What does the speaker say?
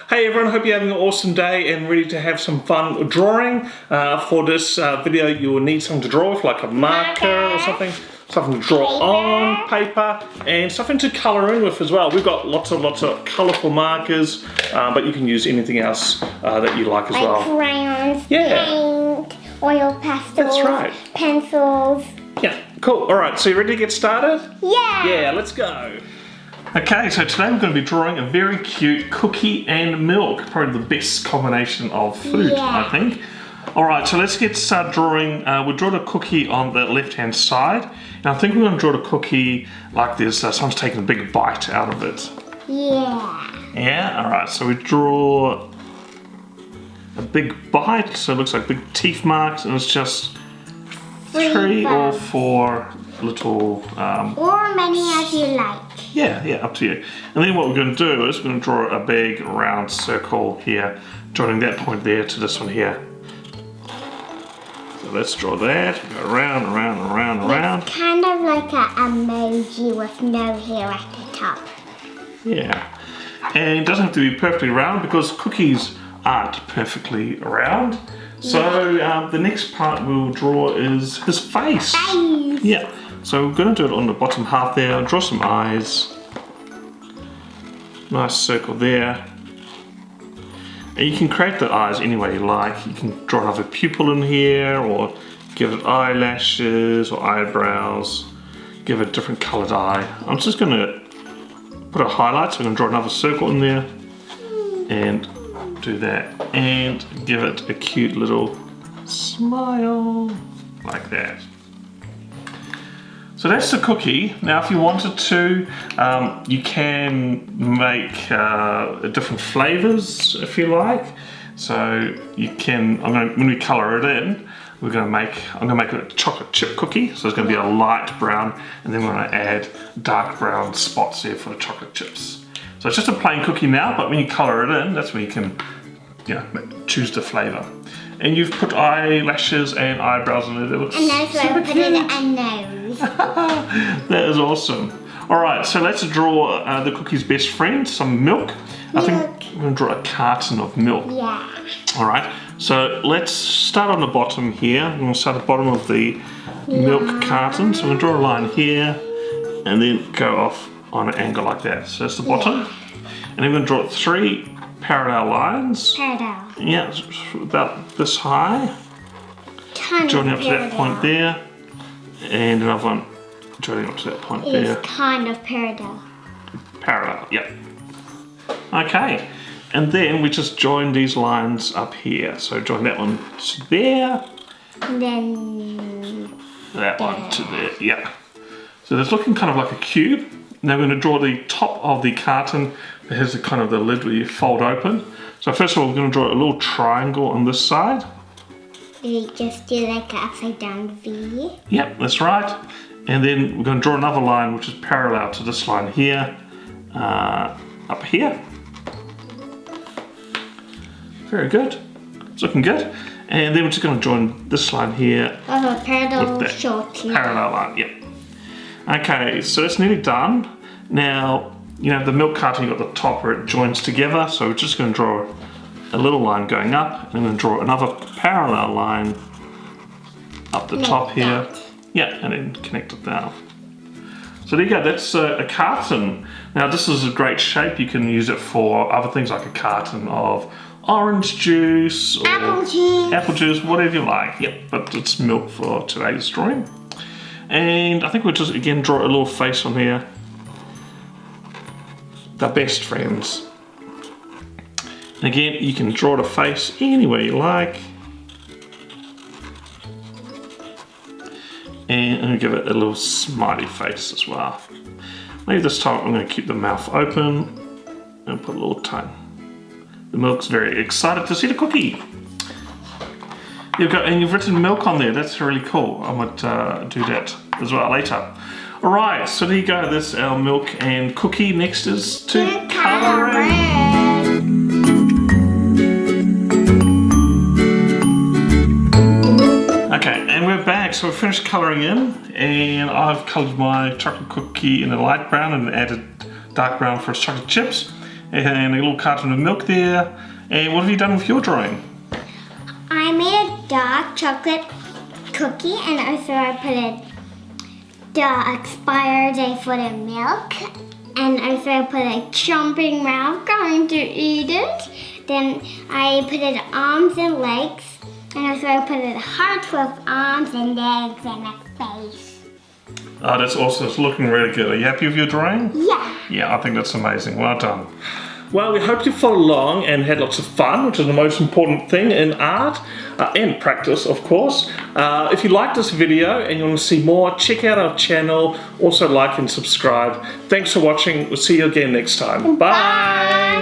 Hey everyone, hope you're having an awesome day and ready to have some fun drawing. For this video you will need something to draw with, like a marker or something to draw on paper, and something to colour in with as well. We've got lots of colourful markers, but you can use anything else that you like as well. Like crayons, paint, oil pastels, that's right, pencils. Yeah, cool. Alright, so you ready to get started? Yeah! Yeah, let's go. Okay, so today we're going to be drawing a very cute cookie and milk. Probably the best combination of food, I think. Alright, so let's get started drawing. We'll draw the cookie on the left-hand side. And I think we're going to draw the cookie like this. Someone's taking a big bite out of it. Yeah. Yeah, alright, so we draw a big bite. So it looks like big teeth marks, and it's just 3 or 4 little... or many as you like. Yeah, up to you. And then what we're going to do is we're going to draw a big round circle here, joining that point there to this one here. So let's draw that. Go around, around. It's kind of like an emoji with no hair at the top. Yeah. And it doesn't have to be perfectly round because cookies aren't perfectly round. So the next part we'll draw is his face. Yeah. So we're going to do it on the bottom half there. Draw some eyes. Nice circle there. And you can create the eyes any way you like. You can draw another pupil in here, or give it eyelashes or eyebrows. Give it a different coloured eye. I'm just going to put a highlight, so I'm going to draw another circle in there. And do that. And give it a cute little smile. Like that. So that's the cookie. Now if you wanted to, you can make different flavours if you like. So you can, when we colour it in, I'm going to make it a chocolate chip cookie. So it's going to be a light brown, and then we're going to add dark brown spots there for the chocolate chips. So it's just a plain cookie now, but when you colour it in, that's when you can choose the flavour. And you've put eyelashes and eyebrows in it. It looks and that's why I put in a nose. That is awesome. Alright, so let's draw the cookie's best friend, some milk. I think we're going to draw a carton of milk. Yeah. Alright, so let's start on the bottom here. We're going to start at the bottom of the milk carton. So we're going to draw a line here and then go off on an angle like that. So that's the bottom. And then we're going to draw 3 parallel lines. Parallel. Yeah, about this high. Joining up to that point there. And another one joining up to that point there. It's kind of parallel. Parallel, yep. Okay, and then we just join these lines up here. So join that one to there. And then that one to there, yeah. So it's looking kind of like a cube. Now we're going to draw the top of the carton that has the kind of the lid where you fold open. So first of all, we're going to draw a little triangle on this side. You just do like an upside down V. Yep, that's right. And then we're going to draw another line which is parallel to this line here, up here. Very good. It's looking good. And then we're just going to join this line here. Parallel with that short line. Parallel line, yep. Okay, so it's nearly done. Now, the milk carton, you've got the top where it joins together. So we're just going to draw a little line going up, and then draw another parallel line up the top here. Yeah, and then connect it down. So there you go, that's a carton. Now this is a great shape. You can use it for other things like a carton of orange juice or apple juice, whatever you like. Yep, but it's milk for today's drawing. And I think we'll just again draw a little face on here. The best friends. And again, you can draw the face any way you like. And I'm going to give it a little smiley face as well. Maybe this time I'm going to keep the mouth open and put a little tongue. The milk's very excited to see the cookie. And you've written milk on there. That's really cool. I might do that as well later. Alright, so there you go. That's our milk and cookie. Next is to colouring. Okay, and we're back. So we've finished colouring in, and I've coloured my chocolate cookie in a light brown and added dark brown for chocolate chips. and a little carton of milk there. And what have you done with your drawing? I made a dark chocolate cookie, and also I put the expiry date for the milk, and also I put a jumping mouth going to eat it. Then I put it arms and legs, and also I put it heart with arms and legs and a face. Oh, that's awesome. It's looking really good. Are you happy with your drawing? Yeah. Yeah, I think that's amazing. Well done. Well, we hope you followed along and had lots of fun, which is the most important thing in art and practice, of course. If you like this video and you want to see more, check out our channel. Also like and subscribe. Thanks for watching. We'll see you again next time. Bye.